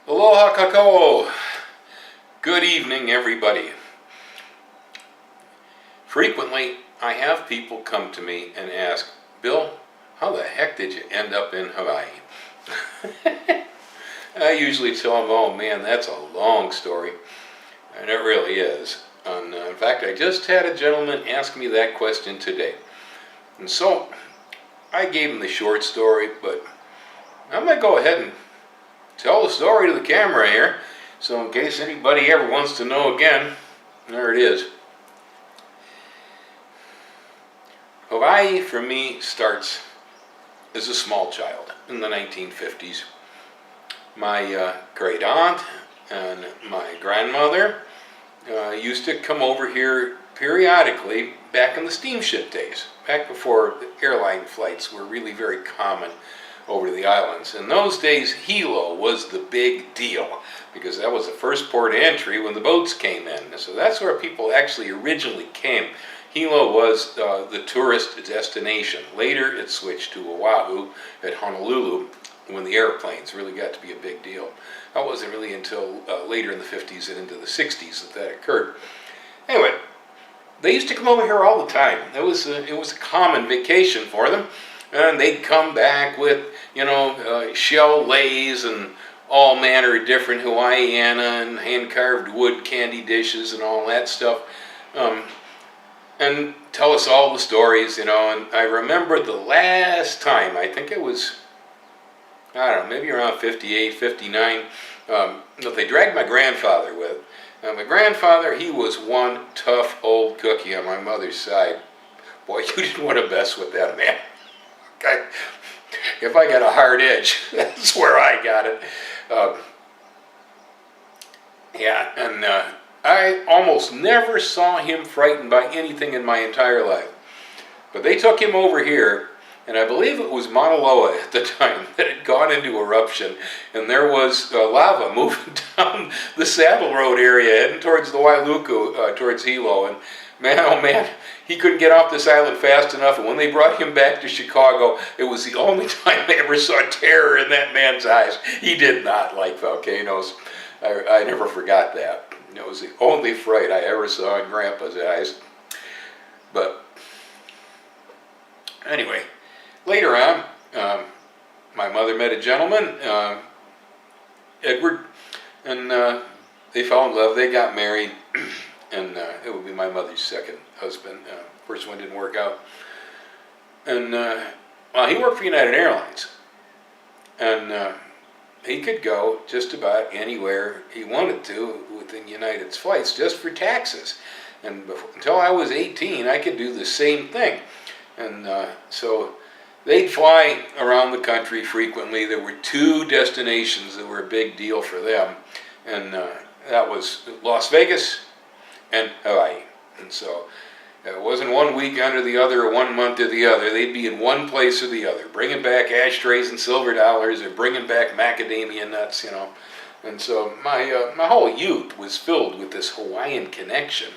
Aloha kakao. Good evening, everybody. Frequently, I have people come to me and ask, Bill, how the heck did you end up in Hawaii? I usually tell them, oh man, that's a long story. And it really is. And in fact, I just had a gentleman ask me that question today. And so, I gave him the short story, but I'm going to go ahead and tell the story to the camera here. So in case anybody ever wants to know again, there it is. Hawaii for me starts as a small child in the 1950s. My great aunt and my grandmother used to come over here periodically back in the steamship days, back before airline flights were really very common over to the islands. In those days, Hilo was the big deal because that was the first port of entry when the boats came in. So that's where people actually originally came. Hilo was the tourist destination. Later, it switched to Oahu at Honolulu when the airplanes really got to be a big deal. That wasn't really until later in the 50s and into the 60s that occurred. Anyway, they used to come over here all the time. It was a common vacation for them. And they'd come back with, shell lays and all manner of different Hawaiiana and hand-carved wood candy dishes and all that stuff. And tell us all the stories, and I remember the last time, I think it was, maybe around 58, 59, that they dragged my grandfather with. My grandfather, he was one tough old cookie on my mother's side. Boy, you didn't want to mess with that man. If I got a hard edge, that's where I got it. I almost never saw him frightened by anything in my entire life. But they took him over here, and I believe it was Mauna Loa at the time that had gone into eruption, and there was lava moving down the Saddle Road area, heading towards the Wailuku, towards Hilo, and man, oh man, he couldn't get off this island fast enough, and when they brought him back to Chicago, it was the only time I ever saw terror in that man's eyes. He did not like volcanoes. I never forgot that. It was the only fright I ever saw in Grandpa's eyes. But anyway, later on, my mother met a gentleman, Edward, and they fell in love. They got married, and it would be my mother's second husband. First one didn't work out. And he worked for United Airlines, and he could go just about anywhere he wanted to within United's flights just for taxes. And until I was 18, I could do the same thing. And so they'd fly around the country frequently. There were two destinations that were a big deal for them, and that was Las Vegas and Hawaii. And so it wasn't 1 week under the other or 1 month or the other. They'd be in one place or the other, bringing back ashtrays and silver dollars or bringing back macadamia nuts, And so my whole youth was filled with this Hawaiian connection.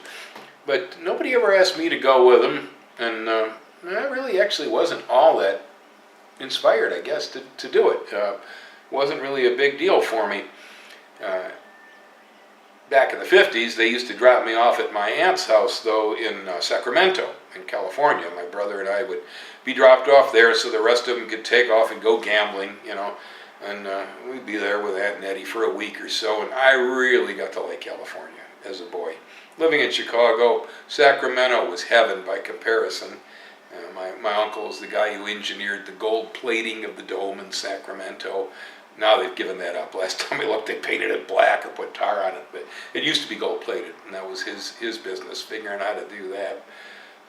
But nobody ever asked me to go with them, and I really actually wasn't all that inspired, I guess, to do it. Wasn't really a big deal for me. Back in the 50s, they used to drop me off at my aunt's house, though, in Sacramento, in California. My brother and I would be dropped off there so the rest of them could take off and go gambling, And we'd be there with Aunt Nettie for a week or so, and I really got to like California as a boy. Living in Chicago, Sacramento was heaven by comparison. My uncle was the guy who engineered the gold plating of the dome in Sacramento. Now they've given that up. Last time I looked, they painted it black or put tar on it, but it used to be gold plated, and that was his business, figuring out how to do that.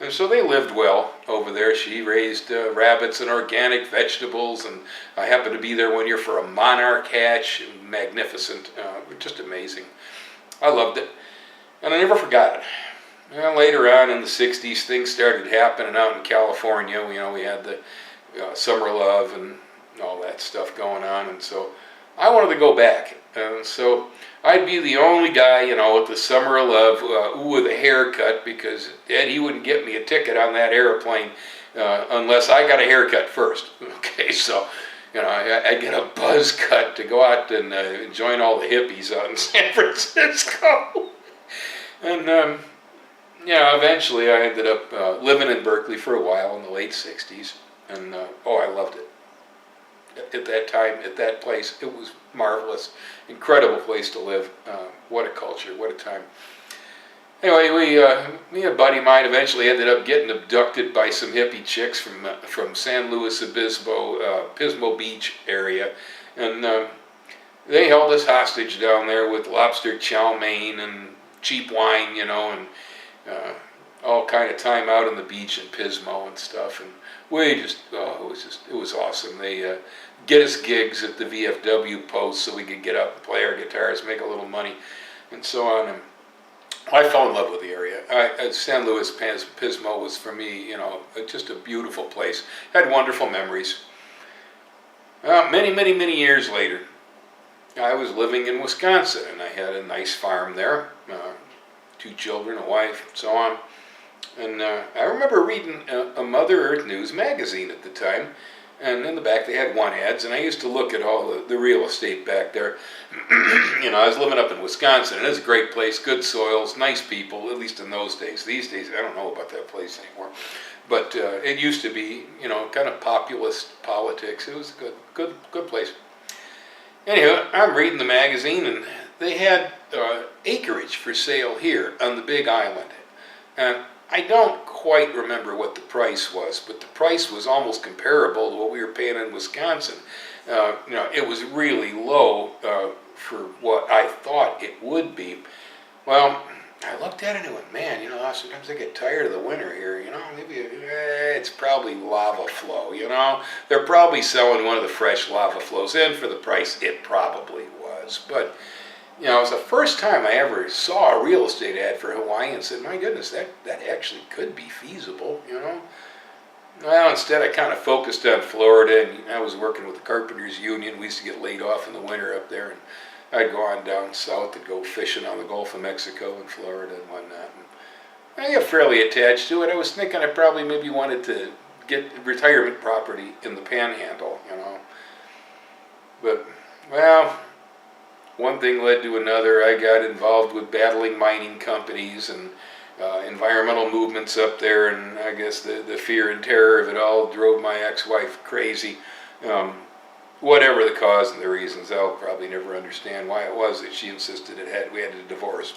And so they lived well over there. She raised rabbits and organic vegetables, and I happened to be there one year for a monarch hatch. Magnificent, just amazing. I loved it, and I never forgot it. And later on in the 60s, things started happening out in California. We had the summer love and all that stuff going on, and so I wanted to go back. And so I'd be the only guy, with the summer of love, with a haircut, because he wouldn't get me a ticket on that airplane unless I got a haircut first. Okay, so I'd get a buzz cut to go out and join all the hippies out in San Francisco. And eventually I ended up living in Berkeley for a while in the late '60s, and I loved it. At that time, at that place, it was marvelous, incredible place to live. What a culture, what a time. Anyway, me and a buddy of mine eventually ended up getting abducted by some hippie chicks from San Luis Obispo, Pismo Beach area, and they held us hostage down there with lobster chow mein and cheap wine, and all kind of time out on the beach in Pismo and stuff, and we just, it was awesome. They get us gigs at the VFW post so we could get up and play our guitars, make a little money, and so on. And I fell in love with the area. San Luis Pismo was for me, just a beautiful place. Had wonderful memories. Many, many, many years later, I was living in Wisconsin, and I had a nice farm there, 2 children, a wife, so on. And I remember reading a Mother Earth News magazine at the time, and in the back they had one ads, and I used to look at all the real estate back there. I was living up in Wisconsin, and it's a great place, good soils, nice people, at least in those days. These days, I don't know about that place anymore. But it used to be, kind of populist politics. It was a good place. Anyhow, I'm reading the magazine, and they had acreage for sale here on the Big Island. And I don't quite remember what the price was, but the price was almost comparable to what we were paying in Wisconsin. It was really low for what I thought it would be. Well, I looked at it and went, man, sometimes I get tired of the winter here. Maybe it's probably lava flow. They're probably selling one of the fresh lava flows in for the price it probably was, but. It was the first time I ever saw a real estate ad for Hawaii and said, my goodness, that actually could be feasible, Well, instead I kind of focused on Florida, and I was working with the Carpenters Union. We used to get laid off in the winter up there, and I'd go on down south to go fishing on the Gulf of Mexico and Florida and whatnot. And I got fairly attached to it. I was thinking I probably maybe wanted to get retirement property in the Panhandle, But, well, one thing led to another. I got involved with battling mining companies and environmental movements up there, and I guess the fear and terror of it all drove my ex-wife crazy. Whatever the cause and the reasons, I'll probably never understand why it was that she insisted we had to divorce.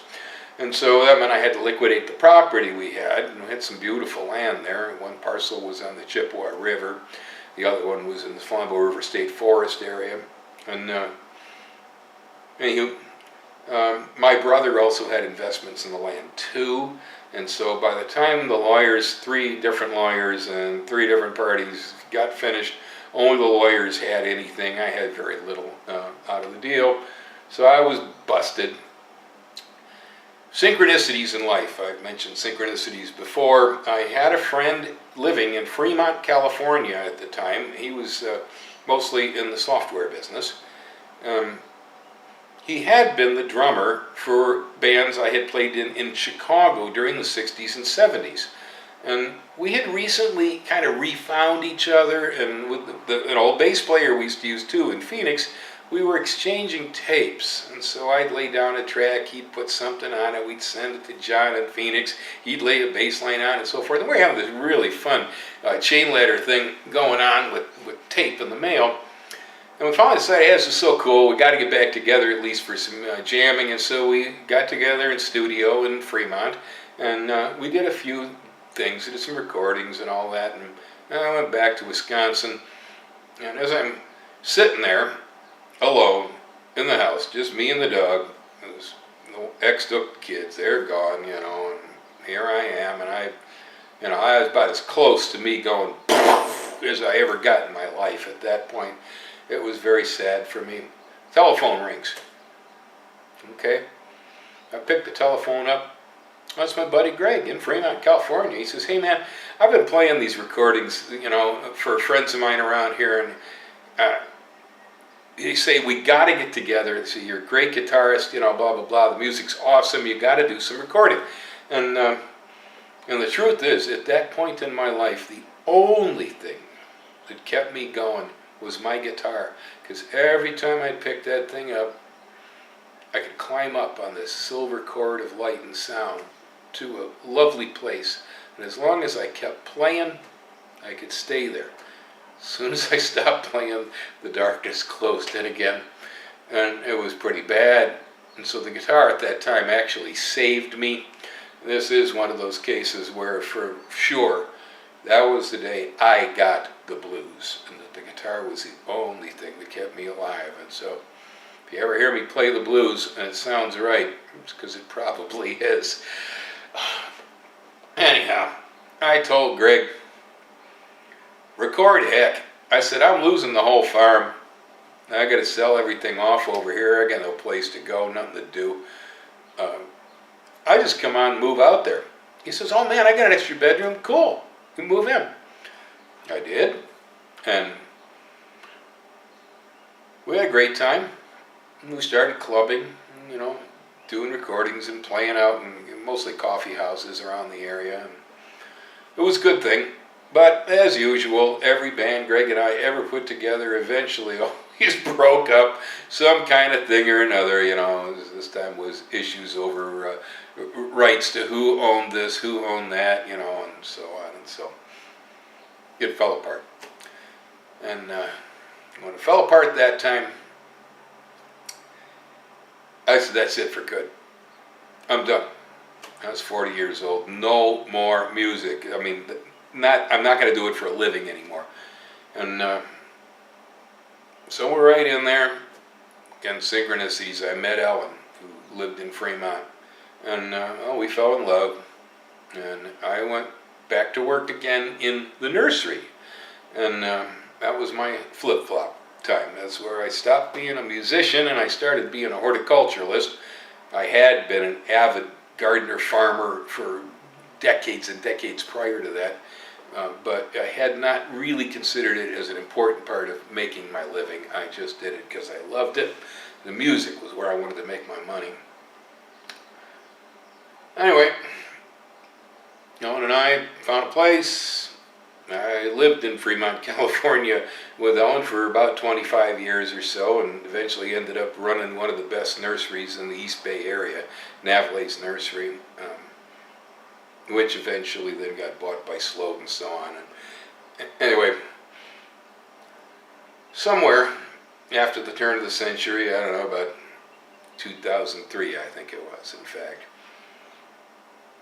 And so that meant I had to liquidate the property we had, and we had some beautiful land there. One parcel was on the Chippewa River, the other one was in the Flambeau River State Forest area, and anywho, my brother also had investments in the land too, and so by the time the lawyers, 3 different lawyers and 3 different parties got finished, only the lawyers had anything. I had very little out of the deal, so I was busted. Synchronicities in life. I've mentioned synchronicities before. I had a friend living in Fremont, California at the time. He was mostly in the software business. He had been the drummer for bands I had played in Chicago during the 60s and 70s. And we had recently kind of refound each other, and with an old bass player we used to use too in Phoenix, we were exchanging tapes. And so I'd lay down a track, he'd put something on it, we'd send it to John in Phoenix, he'd lay a bass line on it and so forth. And we were having this really fun chain ladder thing going on with tape in the mail. And we finally decided, hey, this is so cool, we got to get back together at least for some jamming. And so we got together in studio in Fremont, and we did a few things, did some recordings and all that. And I went back to Wisconsin, and as I'm sitting there alone in the house, just me and the dog, no ex-hooked kids, they're gone, and here I am, and I was about as close to me going as I ever got in my life at that point. It was very sad for me. Telephone rings. Okay. I picked the telephone up. That's my buddy Greg in Fremont, California. He says, hey man, I've been playing these recordings, for friends of mine around here, and they say, we got to get together. They say, you're a great guitarist, blah, blah, blah. The music's awesome. You got to do some recording. And the truth is, at that point in my life, the only thing that kept me going was my guitar, because every time I picked that thing up, I could climb up on this silver cord of light and sound to a lovely place. And as long as I kept playing, I could stay there. As soon as I stopped playing, the darkness closed in again, and it was pretty bad. And so the guitar at that time actually saved me. This is one of those cases where, for sure, that was the day I got the blues, and that the guitar was the only thing that kept me alive. And so, if you ever hear me play the blues and it sounds right, it's because it probably is. Anyhow, I told Greg, record heck. I said, I'm losing the whole farm. I got to sell everything off over here. I got no place to go, nothing to do. I just come on and move out there. He says, oh man, I got an extra bedroom. Cool. You move in. I did. And we had a great time. We started clubbing, you know, doing recordings and playing out in mostly coffee houses around the area. And it was a good thing. But as usual, every band Greg and I ever put together eventually always broke up, some kind of thing or another. You know, this time was issues over rights to who owned this, who owned that, you know, and so on. And so it fell apart. And when it fell apart that time, I said, that's it for good. I'm done. I was 40 years old. No more music. I mean, I'm not going to do it for a living anymore. And so we're right in there. Again, synchronicities. I met Ellen, who lived in Fremont. And we fell in love. And I went back to work again in the nursery. And that was my flip-flop time. That's where I stopped being a musician and I started being a horticulturalist. I had been an avid gardener farmer for decades and decades prior to that. But I had not really considered it as an important part of making my living. I just did it because I loved it. The music was where I wanted to make my money. Anyway, Ellen and I found a place. I lived in Fremont, California with Ellen for about 25 years or so, and eventually ended up running one of the best nurseries in the East Bay area, Navalace Nursery, which eventually then got bought by Sloat and so on. And anyway, somewhere after the turn of the century, I don't know, about 2003 I think it was, in fact,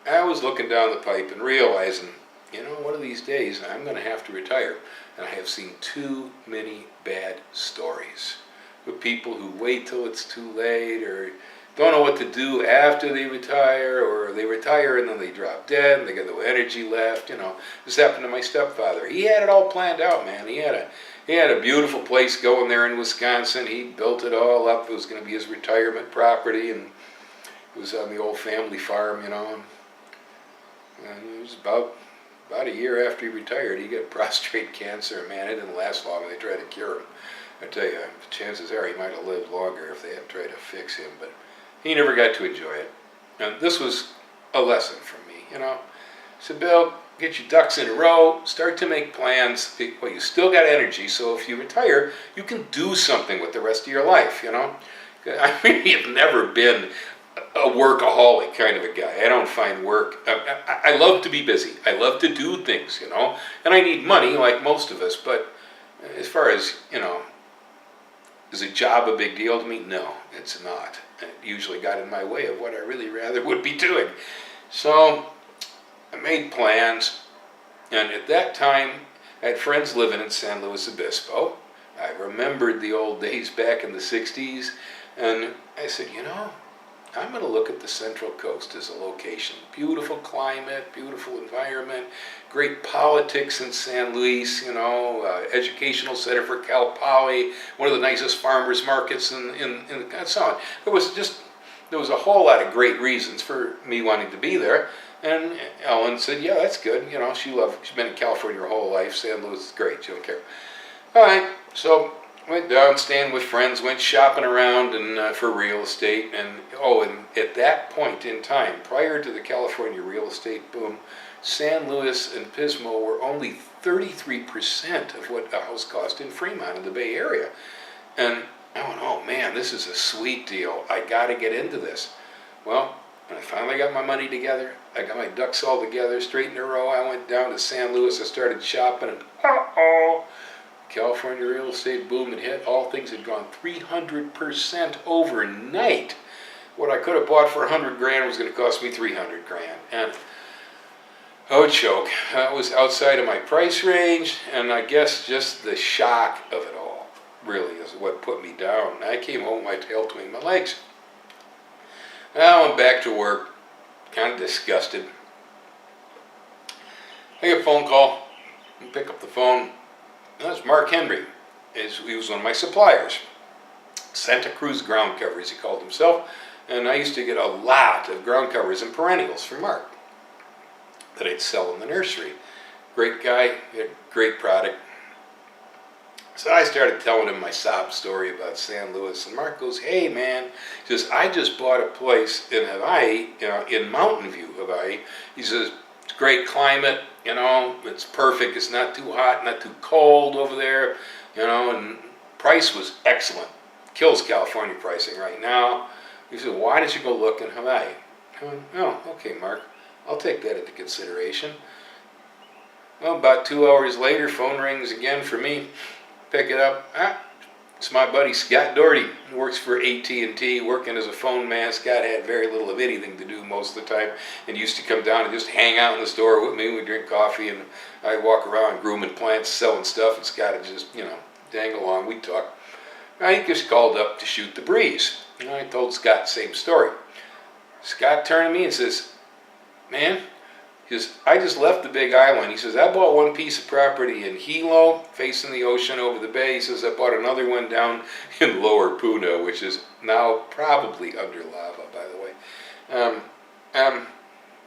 I was looking down the pipe and realizing, you know, one of these days I'm going to have to retire. And I have seen too many bad stories with people who wait till it's too late, or don't know what to do after they retire, or they retire and then they drop dead and they got no energy left. You know, this happened to my stepfather. He had it all planned out, man. He had a beautiful place going there in Wisconsin. He built it all up. It was going to be his retirement property, and it was on the old family farm, you know. And it was about a year after he retired, he got prostate cancer. Man, it didn't last long. They tried to cure him. I tell you, chances are he might have lived longer if they had tried to fix him, but he never got to enjoy it. And this was a lesson for me, you know. I said, Bill, get your ducks in a row, start to make plans. Well, you still got energy, so if you retire, you can do something with the rest of your life, you know. I really have never been a workaholic kind of a guy. I don't find work, I love to be busy. I love to do things, you know, and I need money like most of us, but as far as, you know, is a job a big deal to me? No, it's not. It usually got in my way of what I really rather would be doing. So I made plans, and at that time I had friends living in San Luis Obispo. I remembered the old days back in the 60s, and I said, you know, I'm going to look at the Central Coast as a location. Beautiful climate, beautiful environment, great politics in San Luis, you know, educational center for Cal Poly, one of the nicest farmers markets in and so on. There was a whole lot of great reasons for me wanting to be there. And Ellen said, yeah, that's good. You know, she's been in California her whole life. San Luis is great. She don't care. All right, so went down, staying with friends, went shopping around and for real estate. And at that point in time, prior to the California real estate boom, San Luis and Pismo were only 33% of what a house cost in Fremont in the Bay Area. And I went, oh man, this is a sweet deal. I got to get into this. Well, when I finally got my money together, I got my ducks all together, straight in a row, I went down to San Luis, I started shopping, and California real estate boom had hit. All things had gone 300% overnight. What I could have bought for 100 grand was going to cost me 300 grand. And oh, choke. That was outside of my price range, and I guess just the shock of it all really is what put me down. I came home with my tail between my legs. I went back to work, kind of disgusted. I get a phone call. I pick up the phone. That's Mark Henry. He was one of my suppliers. Santa Cruz ground covers, he called himself. And I used to get a lot of ground covers and perennials from Mark that I'd sell in the nursery. Great guy, he had a great product. So I started telling him my sob story about San Luis, and Mark goes, hey man, he says, I just bought a place in Hawaii, in Mountain View, Hawaii. He says, it's great climate, it's perfect, it's not too hot, not too cold over there, and price was excellent. Kills California pricing right now. He said, why don't you go look in Hawaii? I went, oh, okay, Mark, I'll take that into consideration. Well, about 2 hours later, phone rings again for me. Pick it up. It's my buddy Scott Doherty. He works for AT&T, working as a phone man. Scott had very little of anything to do most of the time, and used to come down and just hang out in the store with me. We'd drink coffee, and I'd walk around grooming plants, selling stuff, and Scott would just, dang along. We'd talk. I just called up to shoot the breeze. I told Scott the same story. Scott turned to me and says, man, he says, I just left the Big Island. He says, I bought one piece of property in Hilo, facing the ocean over the bay. He says, I bought another one down in Lower Puna, which is now probably under lava, by the way.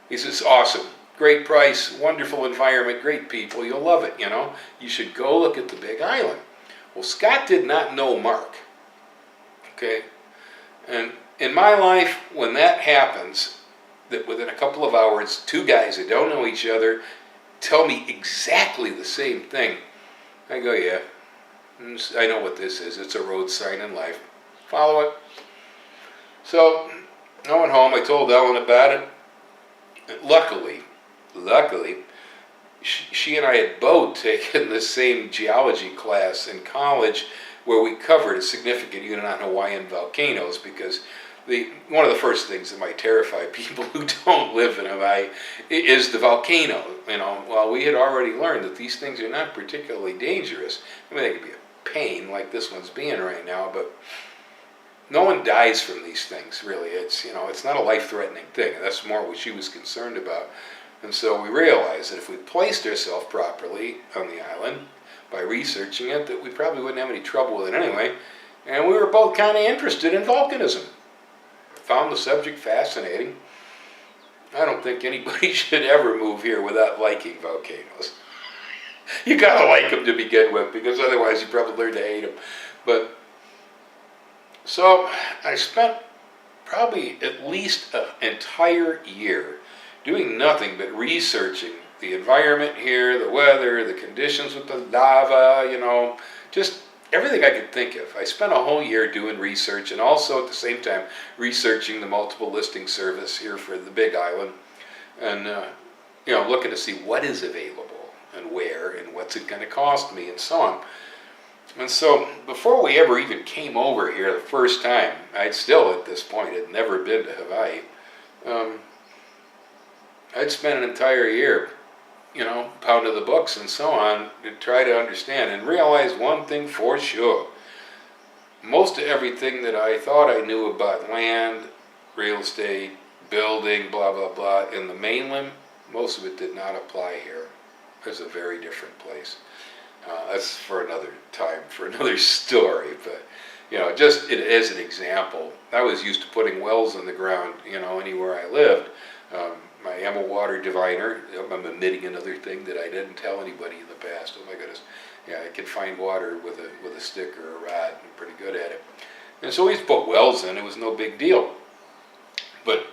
He says, awesome. Great price, wonderful environment, great people. You'll love it, You should go look at the Big Island. Well, Scott did not know Mark. Okay? And in my life, when that happens, that within a couple of hours, two guys that don't know each other tell me exactly the same thing, I go, yeah, I know what this is. It's a road sign in life. Follow it. So I went home. I told Ellen about it. And luckily, she and I had both taken the same geology class in college, where we covered a significant unit on Hawaiian volcanoes, because one of the first things that might terrify people who don't live in Hawaii is the volcano. Well, we had already learned that these things are not particularly dangerous. I mean, they could be a pain like this one's being right now, but no one dies from these things, really. It's not a life-threatening thing. That's more what she was concerned about. And so we realized that if we placed ourselves properly on the island by researching it, that we probably wouldn't have any trouble with it anyway. And we were both kind of interested in volcanism. Found the subject fascinating. I don't think anybody should ever move here without liking volcanoes. You gotta like them to begin with, because otherwise you probably learn to hate them. But so I spent probably at least an entire year doing nothing but researching the environment here, the weather, the conditions with the lava, just everything I could think of. I spent a whole year doing research, and also at the same time researching the multiple listing service here for the Big Island, and looking to see what is available and where and what's it going to cost me and so on. And so before we ever even came over here the first time, I'd still at this point had never been to Hawaii. I'd spent an entire year pounding the books and so on to try to understand and realize one thing for sure. Most of everything that I thought I knew about land, real estate, building, blah, blah, blah, in the mainland, most of it did not apply here. It's a very different place. That's for another time, for another story, but just as an example, I was used to putting wells in the ground, anywhere I lived. I am a water diviner. I'm admitting another thing that I didn't tell anybody in the past. Oh my goodness. Yeah, I can find water with a stick or a rod. I'm pretty good at it. And so we used to put wells in. It was no big deal. But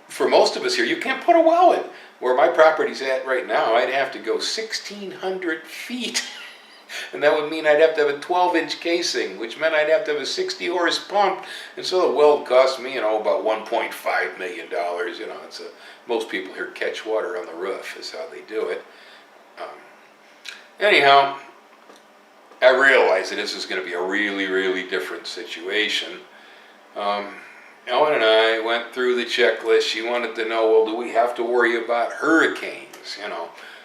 for most of us here, you can't put a well in. Where my property's at right now, I'd have to go 1,600 feet. And that would mean I'd have to have a 12-inch casing, which meant I'd have to have a 60-horse pump. And so the well cost me, about $1.5 million. Most people here catch water on the roof is how they do it. Anyhow, I realized that this is going to be a really, really different situation. Ellen and I went through the checklist. She wanted to know, well, do we have to worry about hurricanes,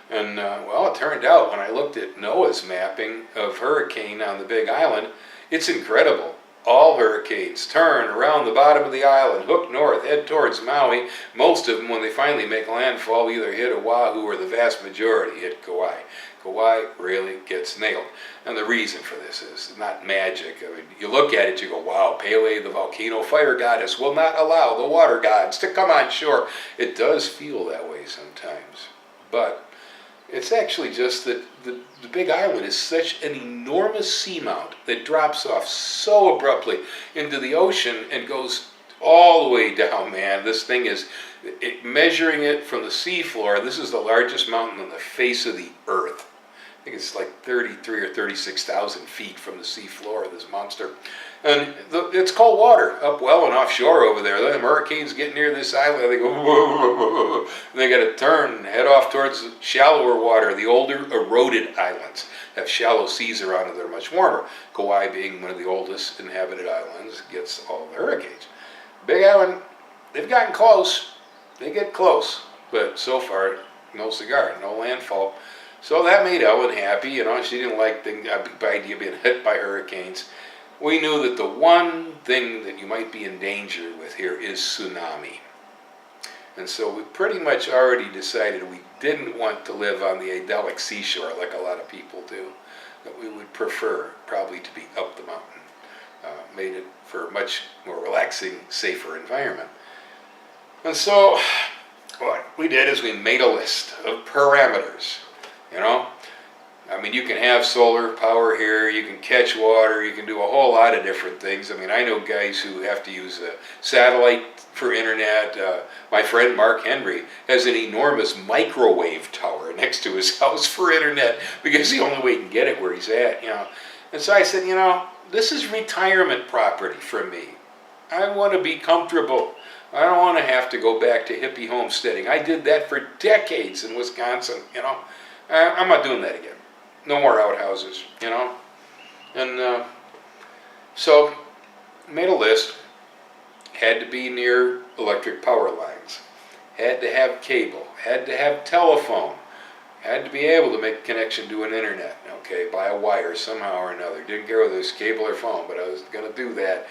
And, it turned out when I looked at NOAA's mapping of hurricane on the Big Island, it's incredible. All hurricanes turn around the bottom of the island, hook north, head towards Maui. Most of them, when they finally make landfall, either hit Oahu or the vast majority hit Kauai. Kauai really gets nailed. And the reason for this is not magic. I mean, you look at it, you go, wow, Pele, the volcano fire goddess, will not allow the water gods to come on shore. It does feel that way sometimes. But it's actually just that the Big Island is such an enormous seamount that drops off so abruptly into the ocean and goes all the way down, man. This thing is, measuring it from the seafloor, this is the largest mountain on the face of the earth. I think it's like 33 or 36,000 feet from the seafloor of this monster. And it's cold water up well and offshore over there. The hurricanes get near this island, they go, whoa, and they got to turn and head off towards shallower water. The older eroded islands have shallow seas around them that are much warmer. Kauai, being one of the oldest inhabited islands, gets all the hurricanes. Big Island, they've gotten close. They get close, but so far, no cigar, no landfall. So that made Ellen happy. She didn't like the idea of being hit by hurricanes. We knew that the one thing that you might be in danger with here is tsunami. And so we pretty much already decided we didn't want to live on the idyllic seashore like a lot of people do, that we would prefer probably to be up the mountain. Made it for a much more relaxing, safer environment. And so what we did is we made a list of parameters. You can have solar power here, you can catch water, you can do a whole lot of different things. I know guys who have to use a satellite for internet. My friend Mark Henry has an enormous microwave tower next to his house for internet because the only way he can get it where he's at, And so I said, this is retirement property for me. I want to be comfortable. I don't want to have to go back to hippie homesteading. I did that for decades in Wisconsin, I'm not doing that again. No more outhouses, And so made a list. Had to be near electric power lines. Had to have cable. Had to have telephone. Had to be able to make a connection to an internet, by a wire somehow or another. Didn't care whether it was cable or phone, but I was going to do that.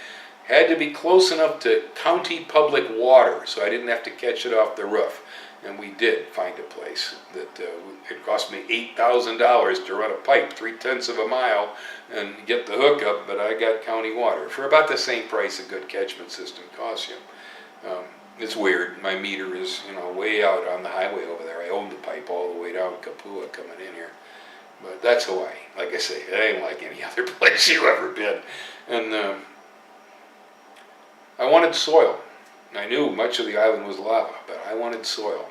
Had to be close enough to county public water so I didn't have to catch it off the roof. And we did find a place that it cost me $8,000 to run a pipe 3/10 of a mile and get the hookup, but I got county water for about the same price a good catchment system costs you. It's weird. My meter is, way out on the highway over there. I own the pipe all the way down Kapua coming in here. But that's Hawaii. Like I say, it ain't like any other place you've ever been. And I wanted soil. I knew much of the island was lava, but I wanted soil.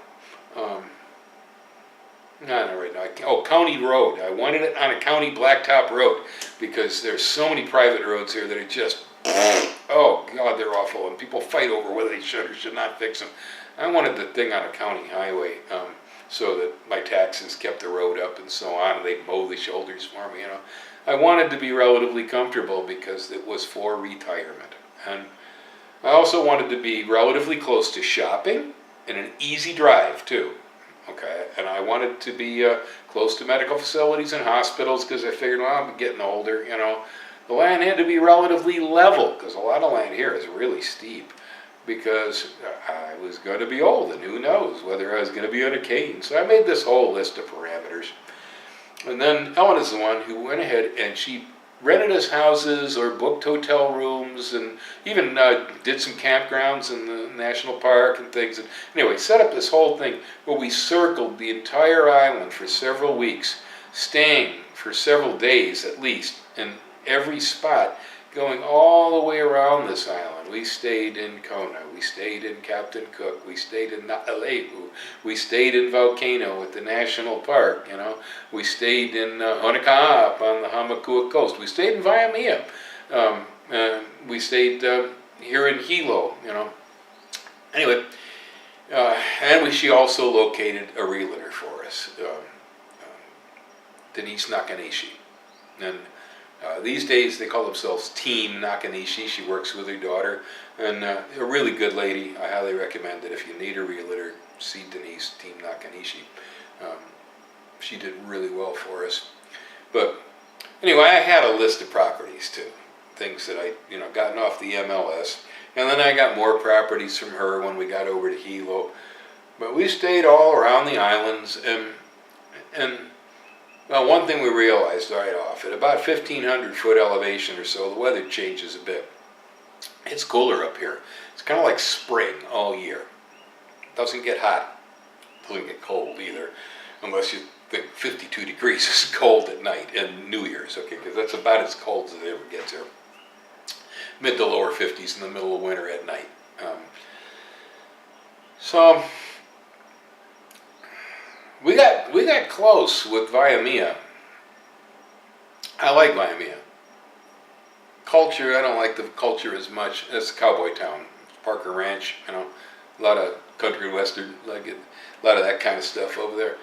Not right now. County road. I wanted it on a county blacktop road because there's so many private roads here that are just, oh God, they're awful. And people fight over whether they should or should not fix them. I wanted the thing on a county highway so that my taxes kept the road up and so on, and they'd mow the shoulders for me, I wanted to be relatively comfortable because it was for retirement. And I also wanted to be relatively close to shopping and an easy drive too. And I wanted to be close to medical facilities and hospitals because I figured, I'm getting older, The land had to be relatively level because a lot of land here is really steep because I was going to be old and who knows whether I was going to be on a cane. So I made this whole list of parameters. And then Ellen is the one who went ahead and she rented us houses or booked hotel rooms and even did some campgrounds in the national park and things. And anyway, set up this whole thing where we circled the entire island for several weeks, staying for several days at least in every spot, going all the way around this island. We stayed in Kona, we stayed in Captain Cook, we stayed in Naʻalehu, we stayed in Volcano at the national park, we stayed in Honoka'a up on the Hamakua coast, we stayed in Waimea, we stayed here in Hilo, Anyway, and she also located a realtor for us, Denise Nakanishi. And these days they call themselves Team Nakanishi. She works with her daughter, and a really good lady. I highly recommend it. If you need a realtor, see Denise, Team Nakanishi. She did really well for us. But anyway, I had a list of properties too, things that I gotten off the MLS, and then I got more properties from her when we got over to Hilo. But we stayed all around the islands, and well, one thing we realized right off, at about 1,500 foot elevation or so, the weather changes a bit. It's cooler up here. It's kind of like spring all year. It doesn't get hot. It doesn't get cold either, unless you think 52 degrees is cold at night and New Year's, okay, because that's about as cold as it ever gets here. Mid to lower 50s in the middle of winter at night. So we got close with Waimea. I like Waimea. Culture, I don't like the culture as much. It's a cowboy town. Parker Ranch, a lot of country western, like it, a lot of that kind of stuff over there.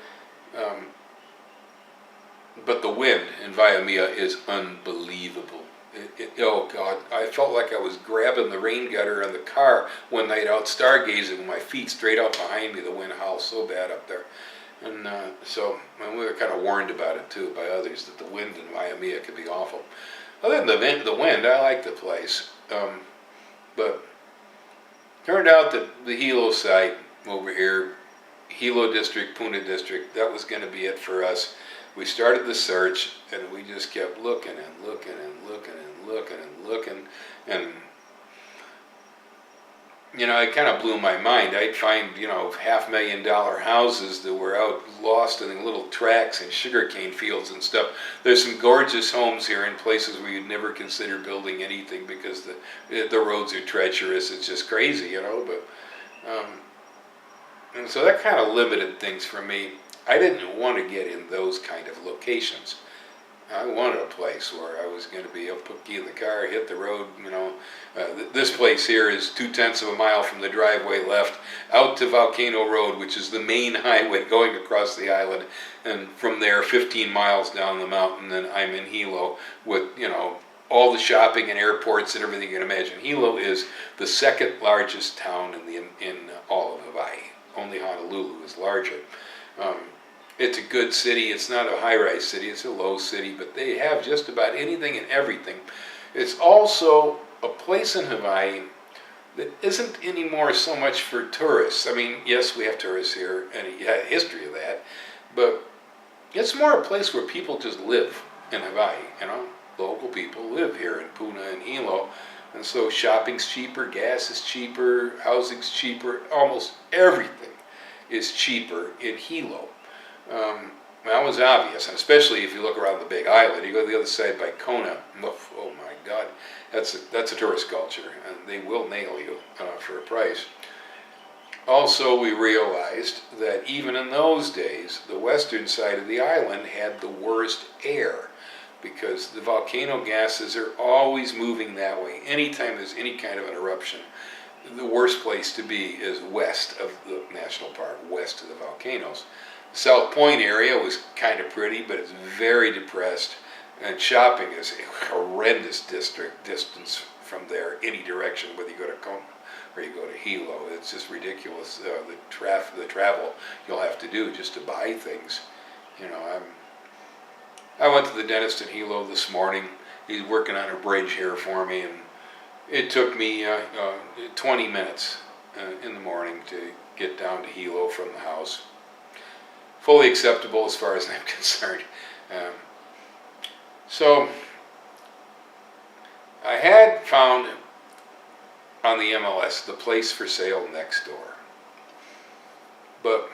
But the wind in Waimea is unbelievable. Oh God, I felt like I was grabbing the rain gutter in the car one night out stargazing with my feet straight out behind me. The wind howled so bad up there. And and we were kind of warned about it too by others, that the wind in Waimea could be awful. Other than the wind, I like the place. But turned out that the Hilo site over here, Hilo District, Puna District, that was going to be it for us. We started the search, and we just kept looking and looking and looking and looking and looking, and it kind of blew my mind. I'd find, $500,000 houses that were out lost in little tracks and sugarcane fields and stuff. There's some gorgeous homes here in places where you'd never consider building anything because the roads are treacherous. It's just crazy, But and so that kind of limited things for me. I didn't want to get in those kind of locations. I wanted a place where I was going to be able to put key in the car, hit the road, This place here is 0.2 of a mile from the driveway left out to Volcano Road, which is the main highway going across the island. And from there, 15 miles down the mountain, and I'm in Hilo with, all the shopping and airports and everything you can imagine. Hilo is the second largest town in all of Hawaii. Only Honolulu is larger. It's a good city. It's not a high-rise city. It's a low city, but they have just about anything and everything. It's also a place in Hawaii that isn't anymore so much for tourists. I mean, yes, we have tourists here, and you had a history of that, but it's more a place where people just live in Hawaii, Local people live here in Puna and Hilo, and so shopping's cheaper, gas is cheaper, housing's cheaper, almost everything is cheaper in Hilo. That was obvious, and especially if you look around the Big Island. You go to the other side by Kona. Oh my God, that's a tourist culture, and they will nail you for a price. Also, we realized that even in those days, the western side of the island had the worst air, because the volcano gases are always moving that way. Anytime there's any kind of an eruption, the worst place to be is west of the national park, west of the volcanoes. South Point area was kind of pretty, but it's very depressed, and shopping is a horrendous distance from there, any direction, whether you go to Kona or you go to Hilo. It's just ridiculous, the travel you'll have to do just to buy things. I went to the dentist in Hilo this morning. He's working on a bridge here for me, and it took me 20 minutes in the morning to get down to Hilo from the house. Fully acceptable as far as I'm concerned. So I had found on the MLS the place for sale next door. But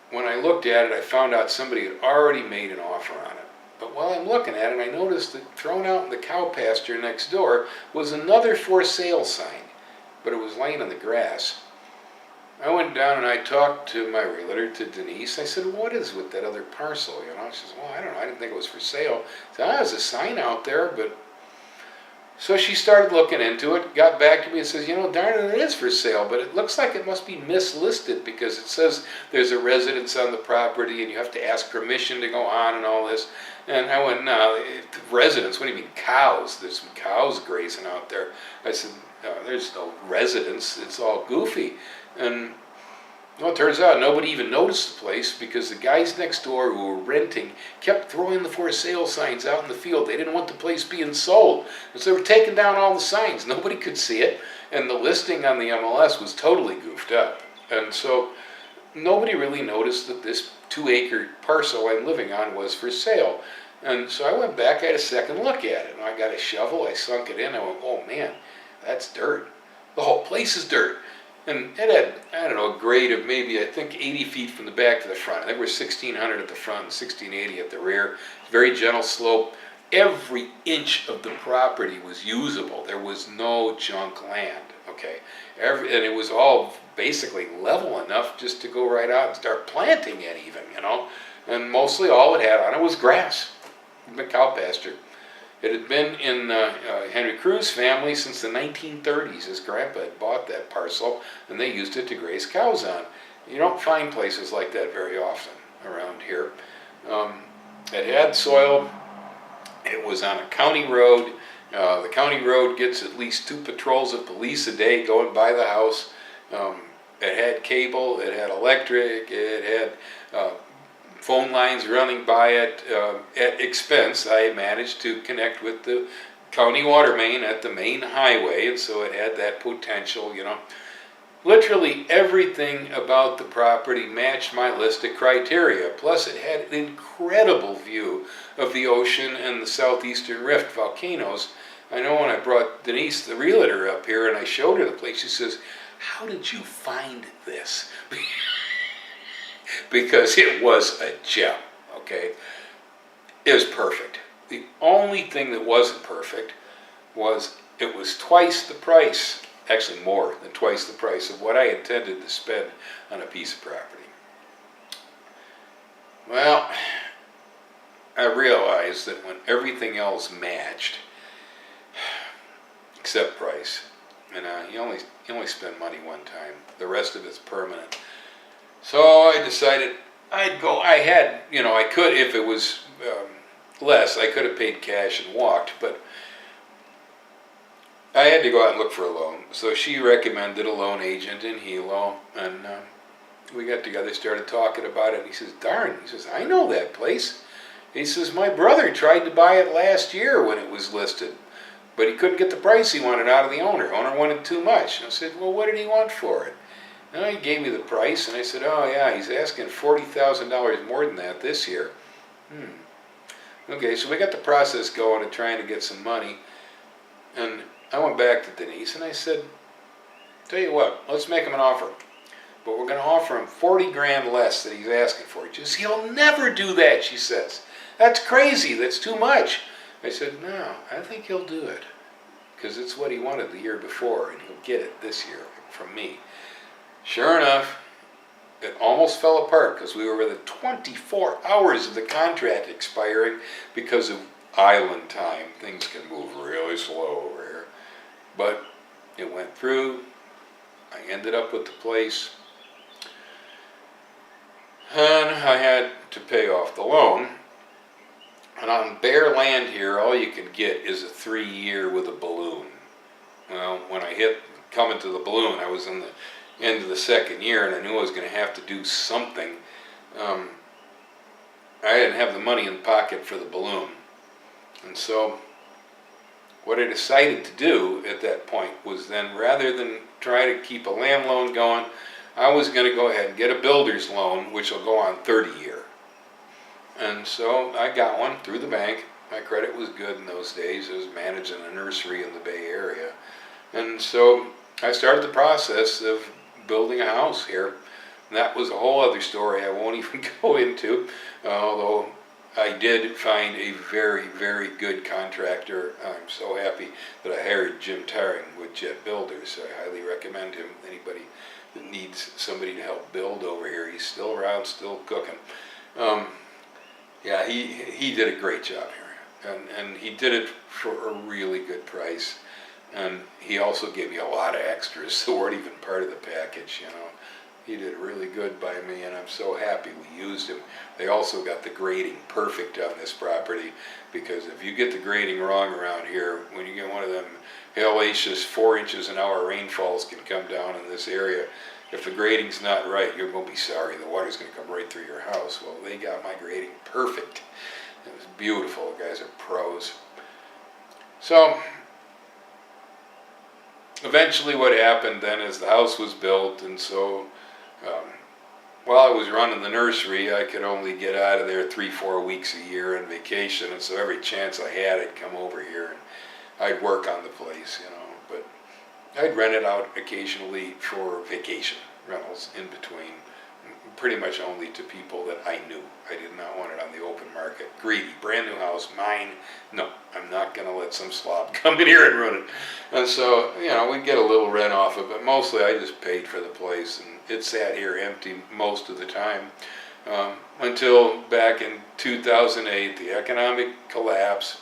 when I looked at it, I found out somebody had already made an offer on it. But while I'm looking at it, I noticed that thrown out in the cow pasture next door was another for sale sign, but it was laying in the grass. I went down and I talked to my realtor, to Denise. I said, what is with that other parcel? You know, she says, well, I don't know. I didn't think it was for sale. I said, there's a sign out there, but... So she started looking into it, got back to me and says, you know, darn it, it is for sale, but it looks like it must be mislisted because it says there's a residence on the property and you have to ask permission to go on and all this. And I went, no, residence, what do you mean cows? There's some cows grazing out there. I said, there's no residence, it's all goofy. And well, it turns out nobody even noticed the place because the guys next door who were renting kept throwing the for sale signs out in the field. They didn't want the place being sold. And so they were taking down all the signs. Nobody could see it. And the listing on the MLS was totally goofed up. And so nobody really noticed that this 2-acre parcel I'm living on was for sale. And so I went back, I had a second look at it. And I got a shovel, I sunk it in. I went, oh man, that's dirt. The whole place is dirt. And it had, I don't know, a grade of maybe, I think, 80 feet from the back to the front. I think we're 1,600 at the front and 1,680 at the rear. Very gentle slope. Every inch of the property was usable. There was no junk land, okay? And it was all basically level enough just to go right out and start planting it even, you know? And mostly all it had on it was grass, the cow pasture. It had been in Henry Crew's family since the 1930s. His grandpa had bought that parcel, and they used it to graze cows on. You don't find places like that very often around here. It had soil. It was on a county road. The county road gets at least 2 patrols of police a day going by the house. It had cable. It had electric. It had phone lines running by it. At expense, I managed to connect with the county water main at the main highway, and so it had that potential, you know. Literally everything about the property matched my list of criteria. Plus it had an incredible view of the ocean and the southeastern rift volcanoes. I know when I brought Denise, the realtor, up here and I showed her the place, she says, how did you find this? Because it was a gem, okay? It was perfect. The only thing that wasn't perfect was it was twice the price, actually more than twice the price of what I intended to spend on a piece of property. Well, I realized that when everything else matched, except price, and you only spend money one time, the rest of it's permanent. So I decided I'd go. I had, you know, I could, if it was less, I could have paid cash and walked, but I had to go out and look for a loan. So she recommended a loan agent in Hilo, and we got together, started talking about it, and he says, darn, he says, I know that place. He says, my brother tried to buy it last year when it was listed, but he couldn't get the price he wanted out of the owner. Owner wanted too much. And I said, well, what did he want for it? And he gave me the price, and I said, oh yeah, he's asking $40,000 more than that this year. Okay, so we got the process going of trying to get some money, and I went back to Denise, and I said, tell you what, let's make him an offer. But we're going to offer him 40 grand less than he's asking for. She says, he'll never do that, she says. That's crazy, that's too much. I said, no, I think he'll do it, because it's what he wanted the year before, and he'll get it this year from me. Sure enough, it almost fell apart because we were within 24 hours of the contract expiring because of island time. Things can move really slow over here. But it went through. I ended up with the place. And I had to pay off the loan. And on bare land here, all you can get is a 3-year with a balloon. Well, when I hit coming to the balloon, I was in the end of the 2nd year, and I knew I was going to have to do something. I didn't have the money in the pocket for the balloon. And so what I decided to do at that point was then, rather than try to keep a land loan going, I was going to go ahead and get a builder's loan, which will go on 30 year. And so I got one through the bank. My credit was good in those days. I was managing a nursery in the Bay Area. And so I started the process of building a house here. And that was a whole other story I won't even go into, although I did find a very, very good contractor. I'm so happy that I hired Jim Taring with Jet Builders. I highly recommend him. Anybody that needs somebody to help build over here, he's still around, still cooking. Yeah, he did a great job here, and he did it for a really good price. And he also gave me a lot of extras that weren't even part of the package, you know. He did really good by me, and I'm so happy we used him. They also got the grading perfect on this property, because if you get the grading wrong around here, when you get one of them hellacious 4 inches an hour rainfalls can come down in this area. If the grading's not right, you're going to be sorry. The water's going to come right through your house. Well, they got my grading perfect. It was beautiful. The guys are pros. So eventually what happened then is the house was built, and so while I was running the nursery, I could only get out of there 3-4 weeks a year on vacation, and so every chance I had, I'd come over here and I'd work on the place, you know. But I'd rent it out occasionally for vacation rentals in between, pretty much only to people that I knew. I did not want it on the open market. Greedy, brand new house, mine. No, I'm not going to let some slob come in here and ruin it. And so, you know, we'd get a little rent off of it. Mostly I just paid for the place, and it sat here empty most of the time until back in 2008, the economic collapse.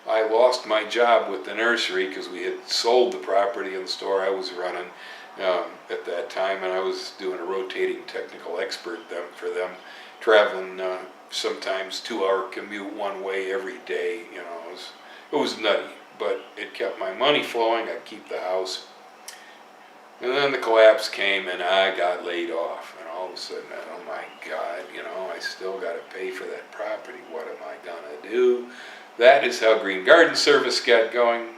I lost my job with the nursery because we had sold the property and the store I was running at that time, and I was doing a rotating technical expert for them, traveling sometimes 2-hour commute one way every day. You know, it was nutty, but it kept my money flowing. I'd keep the house. And then the collapse came, and I got laid off. And all of a sudden, oh my God, you know, I still got to pay for that property. What am I gonna do? That is how Green Garden Service got going,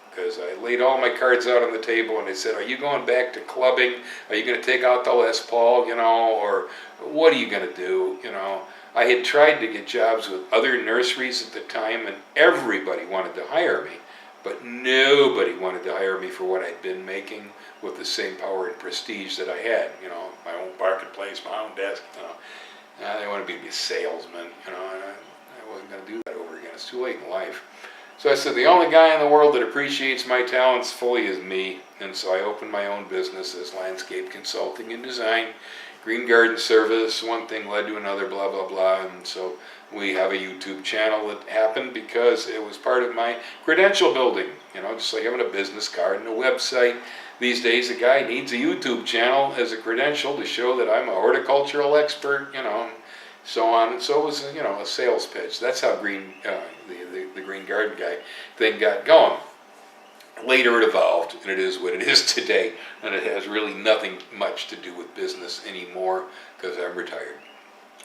because I laid all my cards out on the table, and they said, are you going back to clubbing? Are you going to take out the Les Paul, you know, or what are you going to do, you know? I had tried to get jobs with other nurseries at the time, and everybody wanted to hire me, but nobody wanted to hire me for what I'd been making with the same power and prestige that I had, you know, my own marketplace, my own desk, you know. They wanted me to be a salesman, you know, and I wasn't going to do that over again. It's too late in life. So I said, the only guy in the world that appreciates my talents fully is me. And so I opened my own business as landscape consulting and design, Green Garden Service. One thing led to another, blah, blah, blah. And so we have a YouTube channel that happened because it was part of my credential building. You know, just like having a business card and a website. These days, a guy needs a YouTube channel as a credential to show that I'm a horticultural expert, you know, so on. And so it was, you know, a sales pitch. That's how the Green Garden guy thing got going. Later it evolved, and it is what it is today, and it has really nothing much to do with business anymore because I'm retired.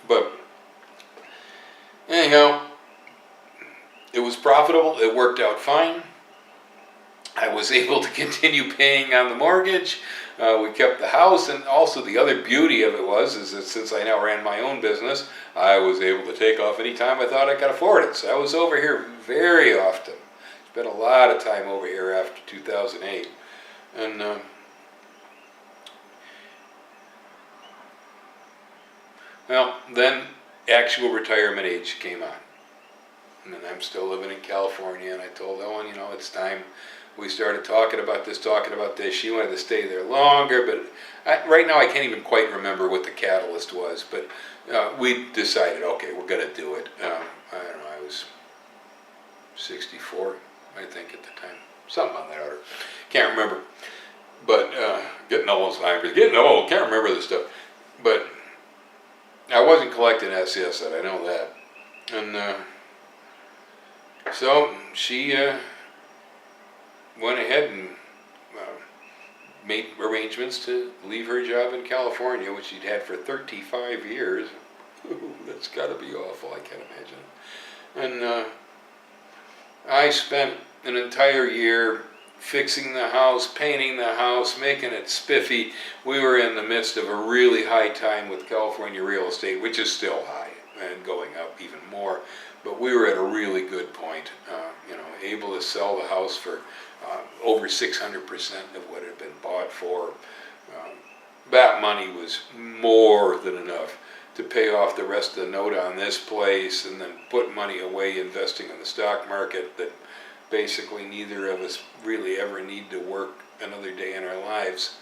But anyhow, it was profitable. It worked out fine. I was able to continue paying on the mortgage. We kept the house, and also the other beauty of it is that since I now ran my own business, I was able to take off any time I thought I could afford it. So I was over here very often. Spent a lot of time over here after 2008. And well, then actual retirement age came on. And I'm still living in California, and I told Ellen, you know, it's time. We started talking about this. She wanted to stay there longer, but right now I can't even quite remember what the catalyst was. But we decided, okay, we're going to do it. I don't know, I was 64, I think, at the time. Something on that order. Can't remember. But getting old, can't remember this stuff. But I wasn't collecting SS, I know that. And so she went ahead and made arrangements to leave her job in California, which she'd had for 35 years. Ooh, that's got to be awful, I can't imagine. And I spent an entire year fixing the house, painting the house, making it spiffy. We were in the midst of a really high time with California real estate, which is still high and going up even more. But we were at a really good point, you know, able to sell the house for over 600% of what it had been bought for. That money was more than enough to pay off the rest of the note on this place, and then put money away investing in the stock market that basically neither of us really ever need to work another day in our lives,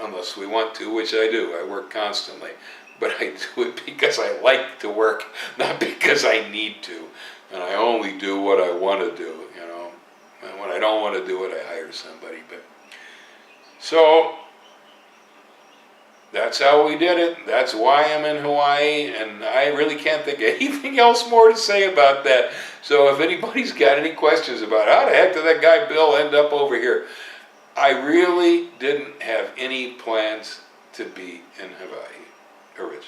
unless we want to, which I do. I work constantly, but I do it because I like to work, not because I need to. And I only do what I want to do, you know. And when I don't want to do it, I hire somebody. But so that's how we did it. That's why I'm in Hawaii, and I really can't think of anything else more to say about that. So if anybody's got any questions about how the heck did that guy Bill end up over here, I really didn't have any plans to be in Hawaii originally.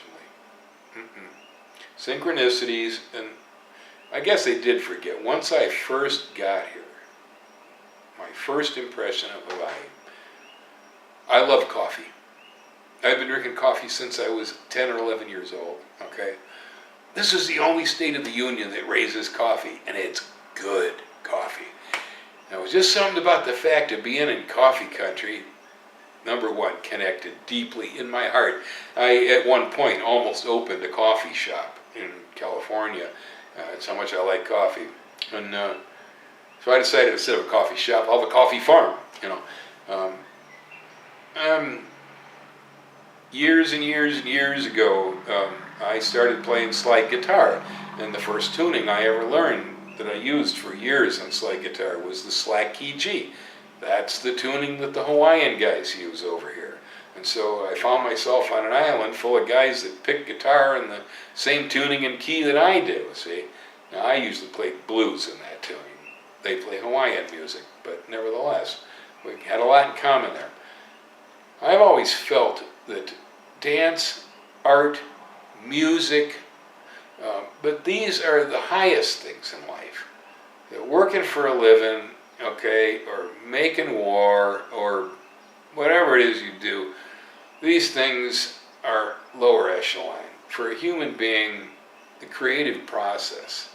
Synchronicities, and I guess they did forget. Once I first got here, my first impression of Hawaii, I love coffee. I've been drinking coffee since I was 10 or 11 years old, okay? This is the only state of the union that raises coffee, and it's good coffee. Now, it was just something about the fact of being in coffee country, number one, connected deeply in my heart. I, at one point, almost opened a coffee shop in California. That's how much I like coffee. And so I decided, instead of a coffee shop, I'll have a coffee farm, you know. Years and years and years ago, I started playing slide guitar, and the first tuning I ever learned that I used for years on slide guitar was the slack key G. That's the tuning that the Hawaiian guys use over here. And so I found myself on an island full of guys that pick guitar in the same tuning and key that I do, see. Now, I usually play blues in that tuning. They play Hawaiian music, but nevertheless, we had a lot in common there. I've always felt that dance, art, music, but these are the highest things in life. That working for a living, okay, or making war, or whatever it is you do, these things are lower echelon. For a human being, the creative process.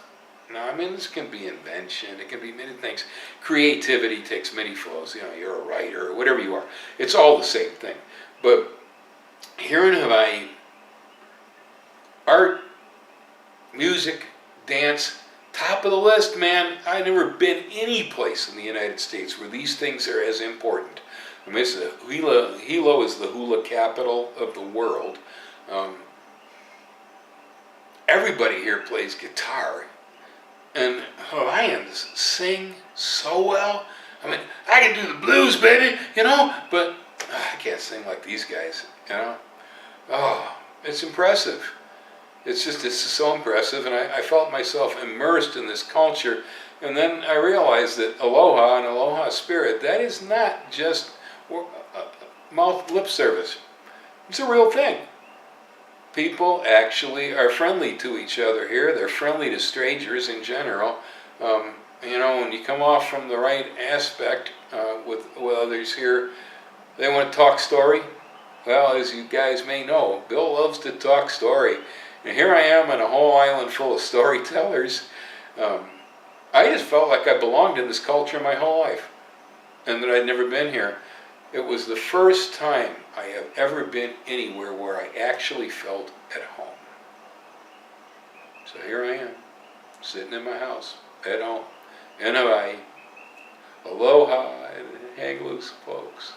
Now, I mean, this can be invention, it can be many things. Creativity takes many flows, you know, you're a writer, or whatever you are. It's all the same thing. But here in Hawaii, art, music, dance, top of the list, man. I've never been any place in the United States where these things are as important. I mean, Hilo is the hula capital of the world. Everybody here plays guitar, and Hawaiians sing so well. I mean, I can do the blues, baby, you know, but I can't sing like these guys, you know. Oh, it's impressive. It's so impressive, and I felt myself immersed in this culture, and then I realized that aloha and aloha spirit, that is not just mouth lip service. It's a real thing. People actually are friendly to each other here. They're friendly to strangers in general. You know, when you come off from the right aspect with others here, they want to talk story. Well, as you guys may know, Bill loves to talk story. And here I am on a whole island full of storytellers. I just felt like I belonged in this culture my whole life, and that I'd never been here. It was the first time I have ever been anywhere where I actually felt at home. So here I am, sitting in my house, at home, in Hawaii. Aloha and hang loose, folks.